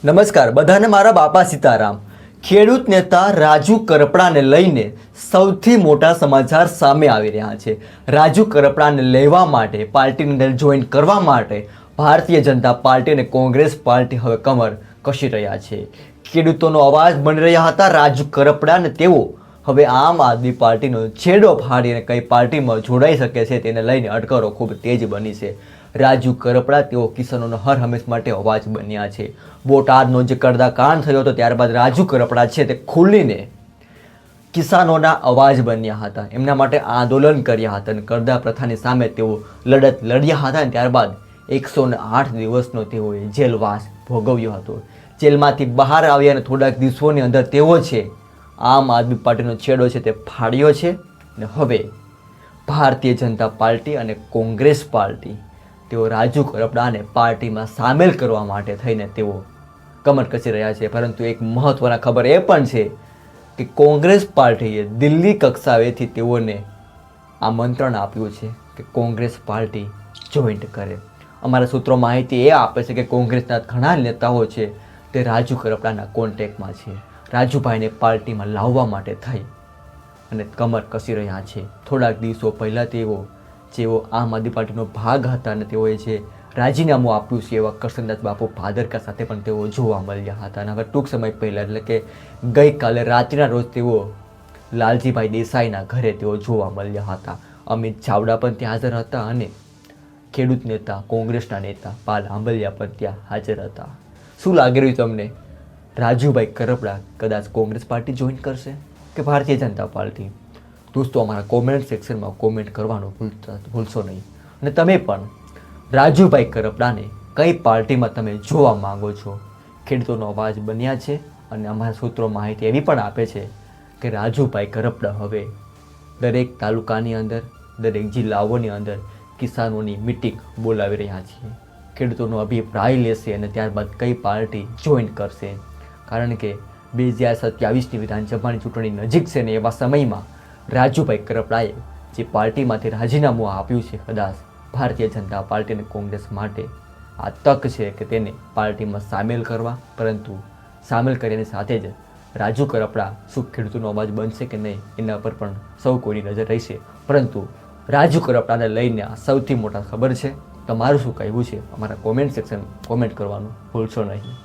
નમસ્કાર બધાને મારા બાપા સીતારામ। ખેડૂત નેતા રાજુ કરપડાને લઈને સૌથી મોટા સમાચાર સામે આવી રહ્યા છે। રાજુ કરપડાને લેવા માટે પાર્ટીની અંદર જોઈન કરવા માટે ભારતીય જનતા પાર્ટી અને કોંગ્રેસ પાર્ટી હવે કમર કસી રહ્યા છે। ખેડૂતોનો અવાજ બની રહ્યા હતા રાજુ કરપડા અને તેઓ હવે આમ આદમી પાર્ટીનો છેડો ફાડીને કઈ પાર્ટીમાં જોડાઈ શકે છે તેને લઈને અટકળો ખૂબ તેજ બની છે। રાજુ કરપડા તેઓ કિસાનોનો હર હંમેશ માટે અવાજ બન્યા છે। બોટાદનો જે કડદાકાંડ થયો હતો ત્યારબાદ રાજુ કરપડા છે તે ખુલીને કિસાનોના અવાજ બન્યા હતા, એમના માટે આંદોલન કર્યા હતા અને કરદા પ્રથાની સામે તેઓ લડત લડ્યા હતા અને ત્યારબાદ 108 દિવસનો તેઓએ જેલવાસ ભોગવ્યો હતો। જેલમાંથી બહાર આવ્યા અને થોડાક દિવસોની અંદર તેઓ છે આમ આદમી પાર્ટીનો છેડો છે તે ફાડ્યો છે અને હવે ભારતીય જનતા પાર્ટી અને કોંગ્રેસ પાર્ટી તેઓ રાજુ કરપડાને પાર્ટીમાં સામેલ કરવા માટે થઈને તેઓ કમર કસી રહ્યા છે। પરંતુ એક મહત્વના ખબર એ પણ છે કે કોંગ્રેસ પાર્ટીએ દિલ્હી કક્ષાએથી તેઓને આમંત્રણ આપ્યું છે કે કોંગ્રેસ પાર્ટી જોઈન્ટ કરે। અમારા સૂત્રો માહિતી એ આપે છે કે કોંગ્રેસના ઘણા નેતાઓ છે તે રાજુ કરપડાના કોન્ટેક્ટમાં છે, રાજુભાઈને પાર્ટીમાં લાવવા માટે થઈ અને કમર કસી રહ્યા છે। થોડાક દિવસો પહેલાં જેઓ આમ આદમી પાર્ટીનો ભાગ હતા અને તેઓએ જે રાજીનામું આપ્યું છે એવા કરશનદાસ બાપુ ભાદરકા સાથે પણ તેઓ જોવા મળ્યા હતા અને હવે ટૂંક સમય પહેલાં એટલે કે ગઈકાલે રાત્રિના રોજ તેઓ લાલજીભાઈ દેસાઈના ઘરે તેઓ જોવા મળ્યા હતા। અમિત ચાવડા પણ ત્યાં હાજર હતા અને ખેડૂત નેતા કોંગ્રેસના નેતા પાલ આંબલિયા પણ ત્યાં હાજર હતા। શું લાગી રહ્યું તમને? રાજુભાઈ કરપડા કદાચ કોંગ્રેસ પાર્ટી જોઈન કરશે કે ભારતીય જનતા પાર્ટી? દોસ્તો અમારા કોમેન્ટ સેક્શનમાં કોમેન્ટ કરવાનું ભૂલશો નહીં અને તમે પણ રાજુભાઈ કરપડાને કઈ પાર્ટીમાં તમે જોવા માંગો છો? ખેડૂતોનો અવાજ બન્યા છે અને અમારા સૂત્રો માહિતી એવી પણ આપે છે કે રાજુભાઈ કરપડા હવે દરેક તાલુકાની અંદર દરેક જિલ્લાઓની અંદર કિસાનોની મિટિંગ બોલાવી રહ્યા છે। ખેડૂતોનો અભિપ્રાય લેશે અને ત્યારબાદ કઈ પાર્ટી જોઈન કરશે, કારણ કે 2027ની વિધાનસભાની ચૂંટણી નજીક છે ને એવા સમયમાં રાજુભાઈ કરપડાએ જે પાર્ટીમાંથી રાજીનામું આપ્યું છે કદાચ ભારતીય જનતા પાર્ટી અને કોંગ્રેસ માટે આ તક છે કે તેને પાર્ટીમાં સામેલ કરવા। પરંતુ સામેલ કર્યાની સાથે જ રાજુ કરપડા શું ખેડૂતોનો અવાજ બનશે કે નહીં એના પર પણ સૌ કોઈની નજર રહેશે। પરંતુ રાજુ કરપડાને લઈને આ સૌથી મોટા ખબર છે। તમારું શું કહેવું છે અમારા કોમેન્ટ સેક્શન કોમેન્ટ કરવાનું ભૂલશો નહીં।